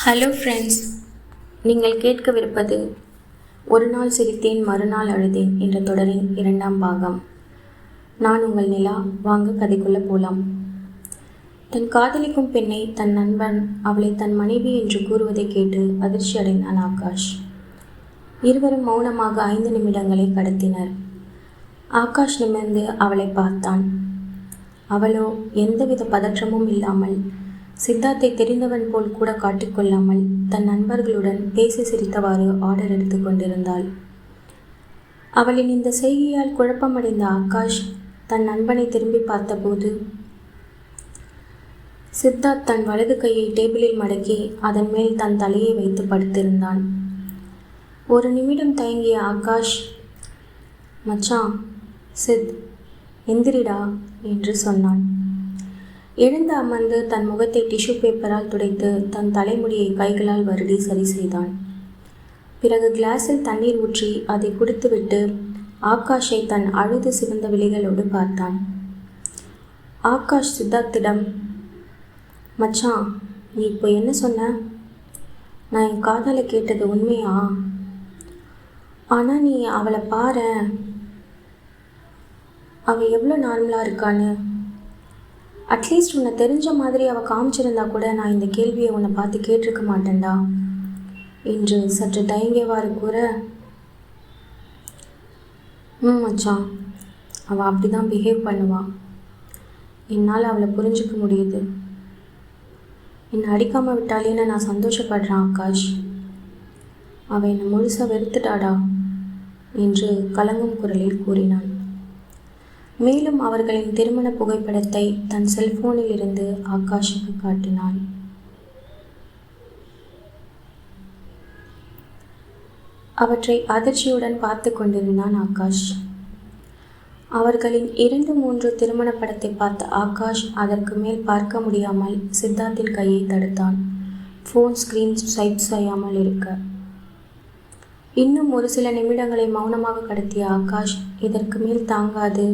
Hello friends, நீங்கள் கேட்கவிருப்பது ஒரு நாள் சிரித்தேன் மறுநாள் அழுதேன் என்ற தொடரின் 2ஆம் பாகம். நான் உங்கள் நிலா. வாங்க கதைக்குள்ளே போகலாம். தன் காதலிக்கும் பெண்ணை தன் நண்பன் அவளை தன் மனைவி என்று கூறுவதை கேட்டு அதிர்ச்சி அடைந்தான் ஆகாஷ். இருவரும் மௌனமாக 5 நிமிடங்களை கடத்தினர். ஆகாஷ் நிமிர்ந்து அவளை பார்த்தான். அவளோ எந்தவித பதற்றமும் இல்லாமல், சித்தார்த்தை தெரிந்தவன் போல் கூட காட்டிக்கொள்ளாமல் தன் நண்பர்களுடன் பேசி சிரித்தவாறு ஆர்டர் எடுத்து கொண்டிருந்தாள். அவளின் இந்த செய்கையால் குழப்பமடைந்த ஆகாஷ் தன் நண்பனை திரும்பி பார்த்தபோது சித்தார்த் தன் வலது கையை டேபிளில் மடக்கி அதன் மேல் தன் தலையை வைத்து படுத்திருந்தான். ஒரு நிமிடம் தயங்கிய ஆகாஷ், மச்சான், சித், எந்திரிடா என்று சொன்னான். எழுந்து அமர்ந்து தன் முகத்தை டிஷ்யூ பேப்பரால் துடைத்து தன் தலைமுடியை கைகளால் வருடி சரி செய்தான். பிறகு கிளாஸில் தண்ணீர் ஊற்றி அதை குடித்துவிட்டு ஆகாஷை தன் அழுது சிவந்த விழிகளோடு பார்த்தான். ஆகாஷ் சித்தார்த்திடம், மச்சான், நீ இப்போ என்ன சொன்ன? நான் என் காதலை கேட்டது உண்மையா? ஆனால் நீ அவளை பாரு, அவள் எவ்வளோ நார்மலாக இருக்கான்னு. அட்லீஸ்ட் உன்னை தெரிஞ்ச மாதிரி அவள் காமிச்சிருந்தா கூட நான் இந்த கேள்வியை உன்னை பார்த்து கேட்டிருக்க மாட்டேன்டா என்று சற்று தயங்கியவாறு கூற, மச்சான், அவள் அப்படி தான் பிஹேவ் பண்ணுவாள். என்னால் அவளை புரிஞ்சுக்க முடியுது. என்னை அடிக்காமல் விட்டாலேன்னு நான் சந்தோஷப்படுறேன் ஆகாஷ். அவள் என்னை முழுசாக வெறுத்துட்டாடா என்று கலங்கும் குரலில் கூறினான். மேலும் அவர்களின் திருமண புகைப்படத்தை தன் செல்போனில் இருந்து ஆகாஷுக்கு காட்டினான். அவற்றை அதிர்ச்சியுடன் பார்த்து கொண்டிருந்தான் ஆகாஷ். அவர்களின் 2-3 திருமண படத்தை பார்த்த ஆகாஷ் அதற்கு மேல் பார்க்க முடியாமல் சித்தார்த்தின் கையை தடுத்தான். ஃபோன் ஸ்கிரீன் ஸ்வைப் செய்யாமல் இருக்க. இன்னும் ஒரு சில நிமிடங்களை மௌனமாக கடத்திய ஆகாஷ் இதற்கு மேல் தாங்காது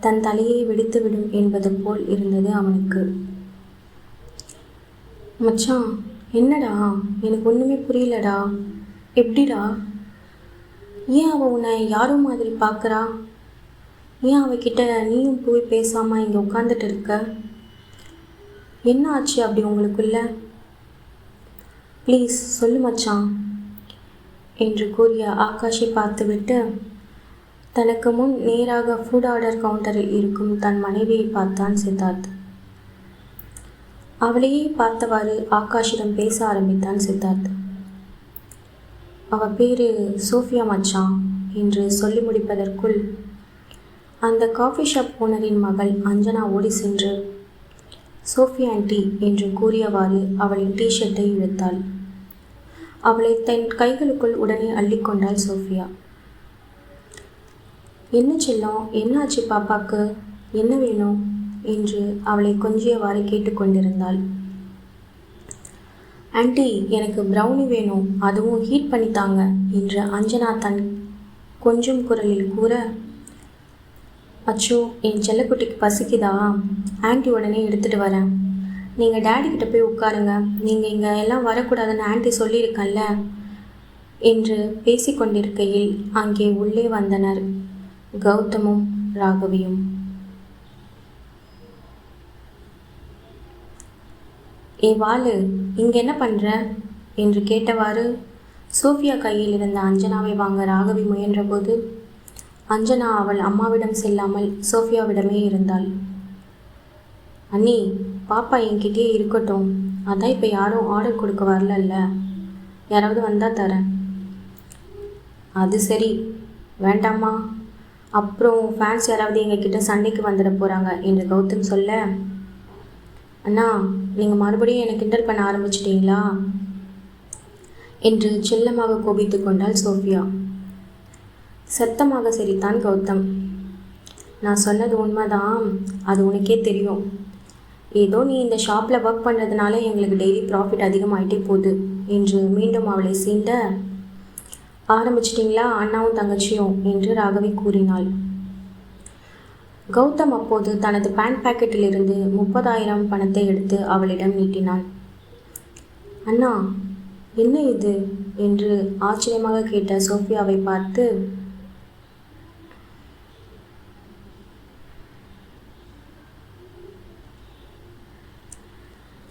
தன் தலையை வெடித்துவிடும் என்பது போல் இருந்தது அவனுக்கு. மச்சான், என்னடா, எனக்கு ஒன்றுமே புரியலடா. எப்படிடா? ஏன் அவள் உன்னை யாரோ மாதிரி பார்க்குறா? ஏன் அவகிட்ட நீயும் போய் பேசாமல் இங்கே உட்காந்துட்டு இருக்க? என்ன ஆச்சு அப்படி உங்களுக்குள்ள? ப்ளீஸ் சொல்லு மச்சான் என்று கூறிய ஆகாஷை பார்த்துவிட்டு தனக்கு முன் நேராக ஃபுட் ஆர்டர் கவுண்டரில் இருக்கும் தன் மனைவியை பார்த்தான் சித்தார்த். அவளையே பார்த்தவாறு ஆகாஷிடம் பேச ஆரம்பித்தான் சித்தார்த். அவள் பேரு சோஃபியா மச்சான் என்று சொல்லி முடிப்பதற்குள் அந்த காஃபி ஷாப் ஓனரின் மகள் அஞ்சனா ஓடி சென்று சோஃபியா ஆண்டி என்று கூறியவாறு அவளின் டிஷர்ட்டை இழுத்தாள். அவளை தன் கைகளுக்குள் உடனே அள்ளிக்கொண்டாள் சோஃபியா. என்ன செல்லம், என்னாச்சு பாப்பாக்கு, என்ன வேணும் என்று அவளை கொஞ்சியவாறு கேட்டுக்கொண்டிருந்தாள். ஆண்டி, எனக்கு ப்ரௌனி வேணும், அதுவும் ஹீட் பண்ணித்தாங்க என்று அஞ்சனா தன் கொஞ்சம் குரலில் கூற, அச்சோ, என் செல்லக்குட்டிக்கு பசிக்குதா? ஆண்டி உடனே எடுத்துகிட்டு வரேன். நீங்கள் டேடிக்கிட்ட போய் உட்காருங்க, நீங்கள் இங்கே எல்லாம் வரக்கூடாதுன்னு ஆண்டி சொல்லியிருக்கல்ல என்று பேசிக்கொண்டிருக்கையில் அங்கே உள்ளே வந்தனர் கௌதமும் ராகவியும். ஏ வாலு, இங்கே என்ன பண்ணுற என்று கேட்டவாறு சோஃபியா கையில் இருந்த அஞ்சனாவை வாங்க ராகவி முயன்றபோது அஞ்சனா அவள் அம்மாவிடம் செல்லாமல் சோஃபியாவிடமே இருந்தாள். அண்ணி, பாப்பா என்கிட்டே இருக்கட்டும், அதான் இப்போ யாரும் ஆர்டர் கொடுக்க வரலல்ல, யாராவது வந்தால் தரேன். அது சரி, வேண்டாமா, அப்புறம் ஃபேன்ஸ் யாராவது எங்ககிட்ட சண்டைக்கு வந்துட போகிறாங்க என்று கௌதம் சொல்ல, அண்ணா, நீங்கள் மறுபடியும் என்னை கிண்டல் பண்ண ஆரம்பிச்சிட்டிங்களா என்று செல்லமாக கோபித்து கொண்டாள் சோஃபியா. சத்தமாக சிரித்தான் கௌதம். நான் சொன்னது உண்மைதான், அது உனக்கே தெரியும். ஏதோ நீ இந்த ஷாப்பில் ஒர்க் பண்ணுறதுனால எங்களுக்கு டெய்லி ப்ராஃபிட் அதிகமாகிட்டே போகுது என்று மீண்டும் அவளை சீண்ட, ஆரம்பிச்சிட்டிங்களா அண்ணாவும் தங்கச்சியும் என்று ராகவி கூறினாள். கௌதம் அப்போது தனது பேண்ட் பாக்கெட்டிலிருந்து 30,000 பணத்தை எடுத்து அவளிடம் நீட்டினான். அண்ணா, என்ன இது என்று ஆச்சரியமாக கேட்ட சோஃபியாவை பார்த்து,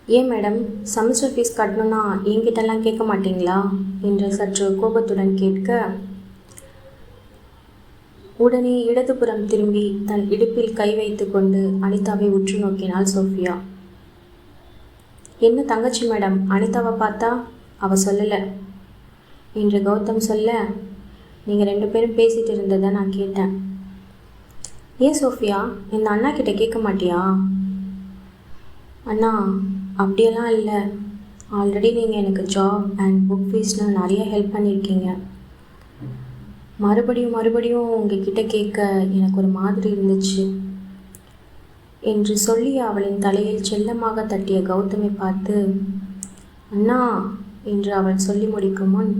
ஏன் மேடம், செமஸ்டர் ஃபீஸ் கட்டணும்னா என்கிட்டலாம் கேட்க மாட்டீங்களா என்று சற்று கோபத்துடன் கேட்க, உடனே இடதுபுறம் திரும்பி தன் இடுப்பில் கை வைத்து கொண்டு அனிதாவை உற்று நோக்கினாள் சோஃபியா. என்ன தங்கச்சி மேடம், அனிதாவை பார்த்தா? அவள் சொல்லலை என்று கௌதம் சொல்ல, நீங்கள் 2 பேரும் பேசிகிட்டு இருந்ததை நான் கேட்டேன். ஏன் சோஃபியா, இந்த அண்ணா கிட்ட கேட்க மாட்டியா? அண்ணா, அப்படியெல்லாம் இல்லை. ஆல்ரெடி நீங்கள் எனக்கு ஜாப் அண்ட் புக் ஃபீஸ்னு நிறைய ஹெல்ப் பண்ணியிருக்கீங்க. மறுபடியும் உங்ககிட்ட கேட்க எனக்கு ஒரு மாதிரி இருந்துச்சு என்று சொல்லி அவளின் தலையில் செல்லமாக தட்டிய கௌதமை பார்த்து, அண்ணா என்று அவள் சொல்லி முடிக்கும் முன்,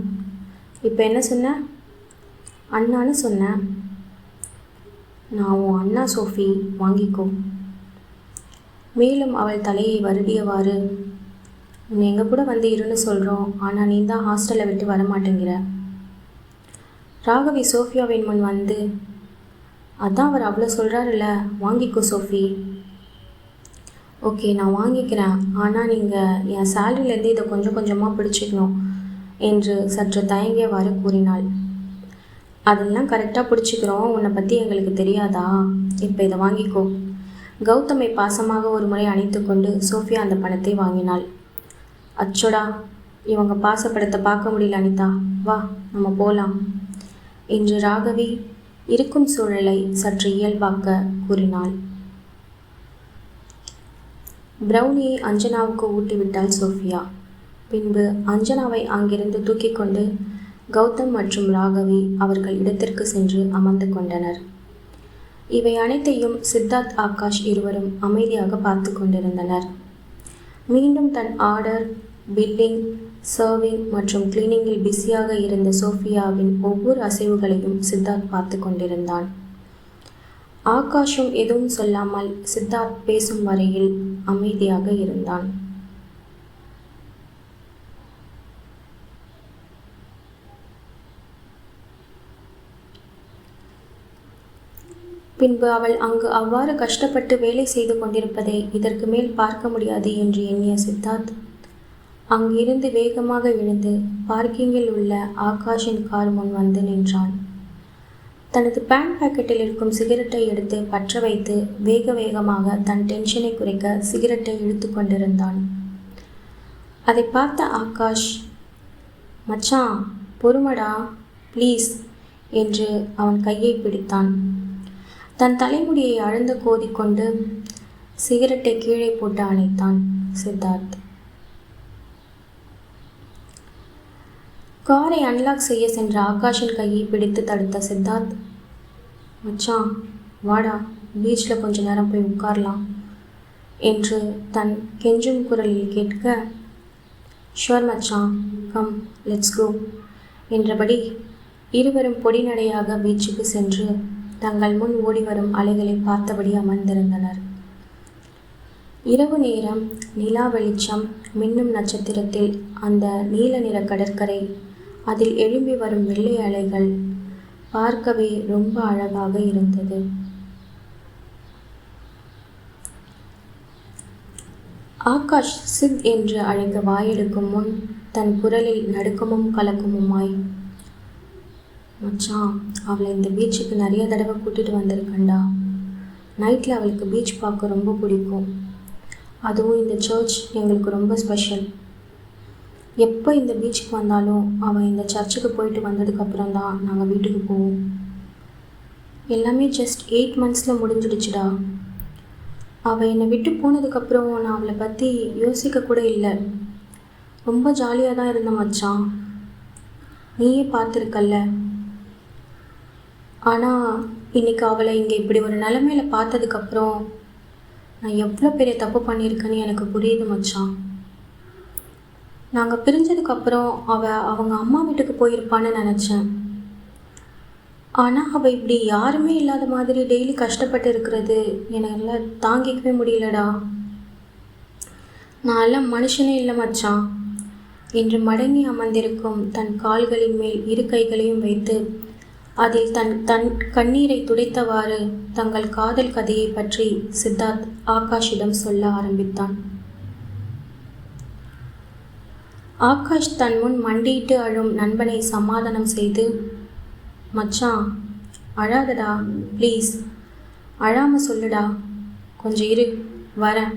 இப்போ என்ன சொன்ன? அண்ணான்னு சொன்னேன். நான் உன் அண்ணா சோஃபி, வாங்கிக்கோ. மேலும் அவள் தலையை வருடியவாறு, உன்னை எங்கள் கூட வந்து இருன்னு சொல்கிறோம், ஆனால் நீ தான் ஹாஸ்டலை விட்டு வரமாட்டேங்கிற. ராகவி சோஃபியாவின் முன் வந்து, அதான் அவர் அவ்வளோ சொல்கிறாருல்ல, வாங்கிக்கோ சோஃபி. ஓகே, நான் வாங்கிக்கிறேன், ஆனால் நீங்கள் என் சேலரியிலேருந்து இதை கொஞ்சம் கொஞ்சமாக பிடிச்சிக்கணும் என்று சற்று தயங்கியவாறு கூறினாள். அதெல்லாம் கரெக்டாக பிடிச்சிக்கிறோம், உன்னை பற்றி எங்களுக்கு தெரியாதா? இப்போ இதை வாங்கிக்கோ. கௌதமை பாசமாக ஒரு முறை அணைத்து கொண்டு சோஃபியா அந்த பணத்தை வாங்கினாள். அச்சோடா, இவங்க பாசப்படத்தை பார்க்க முடியல அனிதா, வா நம்ம போகலாம் என்று ராகவி இருக்கும் சூழலை சற்று இயல்பாக்க கூறினாள். பிரௌனியை அஞ்சனாவுக்கு ஊட்டிவிட்டாள் சோஃபியா. பின்பு அஞ்சனாவை அங்கிருந்து தூக்கி கொண்டு கௌதம் மற்றும் ராகவி அவர்கள் இடத்திற்கு சென்று அமர்ந்து கொண்டனர். இவை அனைத்தையும் சித்தார்த், ஆகாஷ் இருவரும் அமைதியாக பார்த்து கொண்டிருந்தனர். மீண்டும் தன் ஆர்டர், பில்லிங், சர்விங் மற்றும் கிளீனிங்கில் பிஸியாக இருந்த சோஃபியாவின் ஒவ்வொரு அசைவுகளையும் சித்தார்த் பார்த்து கொண்டிருந்தான். ஆகாஷும் எதுவும் சொல்லாமல் சித்தார்த் பேசும் வரையில் அமைதியாக இருந்தான். பின்பு அவள் அங்கு அவ்வாறு கஷ்டப்பட்டு வேலை செய்து கொண்டிருப்பதை இதற்கு மேல் பார்க்க முடியாது என்று எண்ணிய சித்தார்த் அங்கிருந்து வேகமாக எழுந்து பார்க்கிங்கில் உள்ள ஆகாஷின் கார் முன் வந்து நின்றான். தனது பேண்ட் பாக்கெட்டில் இருக்கும் சிகரெட்டை எடுத்து பற்ற வைத்து வேகமாக தன் டென்ஷனை குறைக்க சிகரெட்டை இழுத்து கொண்டிருந்தான். அதை பார்த்த ஆகாஷ், மச்சான் பொறுமடா ப்ளீஸ் என்று அவன் கையை பிடித்தான். தன் தலைமுடியை அழுந்த கோதிக்கொண்டு சிகரெட்டை கீழே போட்டு அணைத்தான் சித்தார்த். காரை அன்லாக் செய்ய சென்ற ஆகாஷின் கையை பிடித்து தடுத்த சித்தார்த், மச்சான் வாடா, பீச்சில் கொஞ்ச நேரம் போய் உட்காரலாம் என்று தன் கெஞ்சும் குரலில் கேட்க, ஷுவர் மச்சான், கம் லெட்ஸ் கோ என்றபடி இருவரும் பொடிநடையாக பீச்சுக்கு சென்று தங்கள் முன் ஓடிவரும் அலைகளை பார்த்தபடி அமர்ந்திருந்தனர். இரவு நேரம், நிலா வெளிச்சம், மின்னும் நட்சத்திரத்தில் அந்த நீல நிற கடற்கரை, அதில் எழும்பி வரும் வெள்ளை அலைகள் பார்க்கவே ரொம்ப அழகாக இருந்தது. ஆகாஷ் சித் என்று அழைக்க வாயெடுக்கும் முன் தன் குரலில் நடுக்கமும் கலக்கமுமாய், மச்சான் அவளை இந்த பீச்சுக்கு நிறைய தடவை கூட்டிகிட்டு வந்திருக்கண்டா. நைட்டில் அவளுக்கு பீச் பார்க்க ரொம்ப பிடிக்கும். அதுவும் இந்த சர்ச் எங்களுக்கு ரொம்ப ஸ்பெஷல். எப்போ இந்த பீச்சுக்கு வந்தாலும் அவள் இந்த சர்ச்சுக்கு போயிட்டு வந்ததுக்கப்புறம் தான் நாங்கள் வீட்டுக்கு போவோம். எல்லாமே ஜஸ்ட் 8 monthஸில் முடிஞ்சிடுச்சுடா. அவள் என்னை விட்டு போனதுக்கப்புறம் நான் அவளை பற்றி யோசிக்க கூட இல்லை. ரொம்ப ஜாலியாக தான் இருந்த மச்சான், நீயே பார்த்துருக்கல்ல. ஆனால் இன்றைக்கி அவளை இங்கே இப்படி ஒரு நிலைமையில பார்த்ததுக்கப்புறம் நான் எவ்வளோ பெரிய தப்பு பண்ணியிருக்கேன்னு எனக்கு புரியுது மச்சான். நாங்கள் பிரிஞ்சதுக்கப்புறம் அவங்க அம்மா வீட்டுக்கு போயிருப்பான்னு நினச்சேன். ஆனால் அவள் இப்படி யாருமே இல்லாத மாதிரி டெய்லி கஷ்டப்பட்டு இருக்கிறது என்னால் தாங்கிக்கவே முடியலடா. நான் எல்லாம் மனுஷனே இல்லை மச்சான். என்று மடங்கி அமர்ந்திருக்கும் தன் கால்களின் மேல் இரு கைகளையும் வைத்து அதில் தன் கண்ணீரை துடைத்தவாறு தங்கள் காதல் கதையை பற்றி சித்தார்த் ஆகாஷிடம் சொல்ல ஆரம்பித்தான். ஆகாஷ் தன் முன் மண்டியிட்டு அழும் நண்பனை சமாதானம் செய்து, மச்சான் அழாதடா, ப்ளீஸ் அழாம சொல்லுடா, கொஞ்சம் இரு வரேன்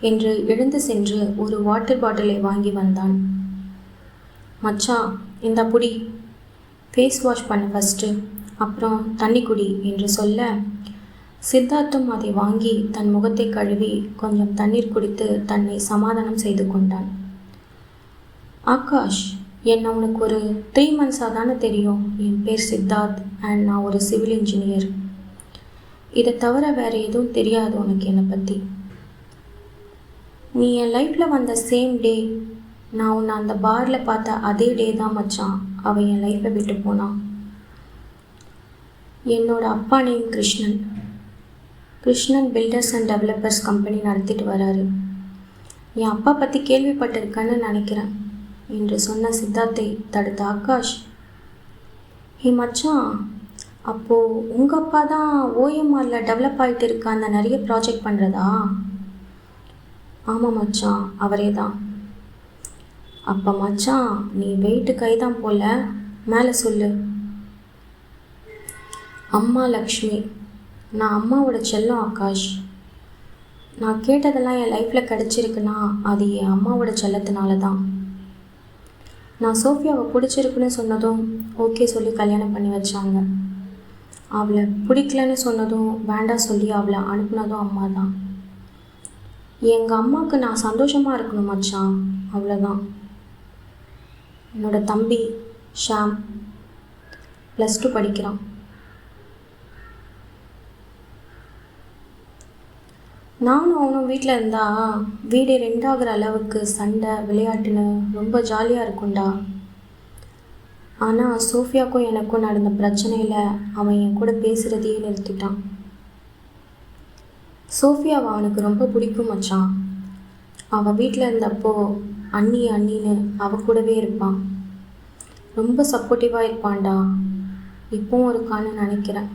என்று எழுந்து சென்று ஒரு வாட்டர் பாட்டிலை வாங்கி வந்தான். மச்சான் இந்த புடி, ஃபேஸ் வாஷ் பண்ண ஃபஸ்ட்டு, அப்புறம் தண்ணி குடி என்று சொல்ல சித்தார்த்தும் அதை வாங்கி தன் முகத்தை கழுவி கொஞ்சம் தண்ணீர் குடித்து தன்னை சமாதானம் செய்து கொண்டான். ஆகாஷ், என்னை உனக்கு ஒரு 3 months தானே தெரியும். என் பேர் சித்தார்த் அண்ட் நான் ஒரு சிவில் இன்ஜினியர். இதை தவிர வேறு எதுவும் தெரியாது உனக்கு என்னை பற்றி. நீ என் லைஃப்பில் வந்த சேம் டே நான் உன்னை அந்த பாரில் பார்த்த அதே டே தான் மச்சான் அவன் என் லைஃப்பை விட்டு போனான். என்னோட அப்பா name Krishnan filters and developers company நடத்திட்டு வராரு. என் அப்பா பற்றி கேள்விப்பட்டிருக்கேன்னு நினைக்கிறேன் என்று சொன்ன சித்தார்த்தை தடுத்த ஆகாஷ், ஹே மச்சான், அப்போது உங்கள் அப்பா தான் ஓஎம்ஆரில் டெவலப் ஆகிட்டு இருக்க அந்த நிறைய ப்ராஜெக்ட் பண்ணுறதா? ஆமாம் மச்சான், அவரே தான். அப்போ மச்சான் நீ வெயிட்டு கைதான் போல, மேலே சொல்லு. அம்மா லக்ஷ்மி, நான் அம்மாவோட செல்லம் ஆகாஷ். நான் கேட்டதெல்லாம் என் லைஃப்பில் கிடச்சிருக்குன்னா அது என் அம்மாவோட செல்லத்தினால தான். நான் சோஃபியாவை பிடிச்சிருக்குன்னு சொன்னதும் ஓகே சொல்லி கல்யாணம் பண்ணி வச்சாங்க. அவளை பிடிக்கலன்னு சொன்னதும் வேண்டாம் சொல்லி அவளை அனுப்புனதும் அம்மா தான். எங்கள் அம்மாவுக்கு நான் சந்தோஷமாக இருக்கணும் மச்சான், அவ்வளோதான். என்னோட தம்பி ஷாம் +2 படிக்கிறான். நானும் அவனும் வீட்டில் இருந்தால் வீடு 2 ஆகிற அளவுக்கு சண்டை விளையாட்டுன்னு ரொம்ப ஜாலியாக இருக்கும்டா. ஆனால் சோஃபியாவுக்கும் எனக்கும் நடந்த பிரச்சனையில் அவன் என் கூட பேசுகிறதையே நிறுத்திட்டான். சோஃபியாவை அவனுக்கு ரொம்ப பிடிக்கும் மச்சான். அவள் வீட்டில் இருந்தப்போ அண்ணின்னு அவ கூடவே இருப்பான். ரொம்ப சப்போர்ட்டிவாக இருப்பான்டா. இப்போவும் இருக்கான்னு நினைக்கிறேன்.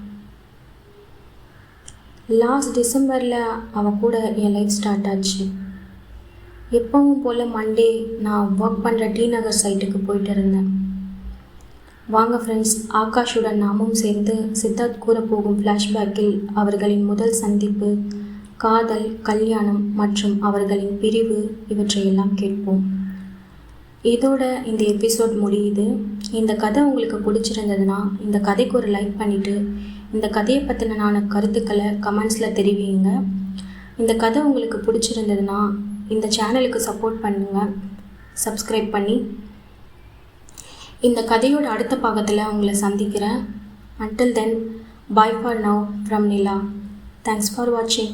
லாஸ்ட் டிசம்பரில் அவன் கூட என் லைஃப் ஸ்டார்ட் ஆச்சு. எப்பவும் போல் மண்டே நான் ஒர்க் பண்ணுற டி நகர் சைட்டுக்கு போயிட்டு இருந்தேன். வாங்க ஃப்ரெண்ட்ஸ், ஆகாஷுடன் நாமும் சேர்ந்து சித்தார்த் கூற போகும் ஃப்ளாஷ்பேக்கில் அவர்களின் முதல் சந்திப்பு, காதல், கல்யாணம் மற்றும் அவர்களின் பிரிவு இவற்றையெல்லாம் கேட்போம். இதோட இந்த எபிசோட் முடியுது. இந்த கதை உங்களுக்கு பிடிச்சிருந்ததுன்னா இந்த கதைக்கு ஒரு லைக் பண்ணிவிட்டு இந்த கதையை பற்றின கருத்துக்களை கமெண்ட்ஸில் தெரிவிங்க. இந்த கதை உங்களுக்கு பிடிச்சிருந்ததுன்னா இந்த சேனலுக்கு சப்போர்ட் பண்ணுங்கள், சப்ஸ்கிரைப் பண்ணி. இந்த கதையோட அடுத்த பாகத்தில் உங்களை சந்திக்கிறேன். Until then, bye for now from Nila. Thanks for watching.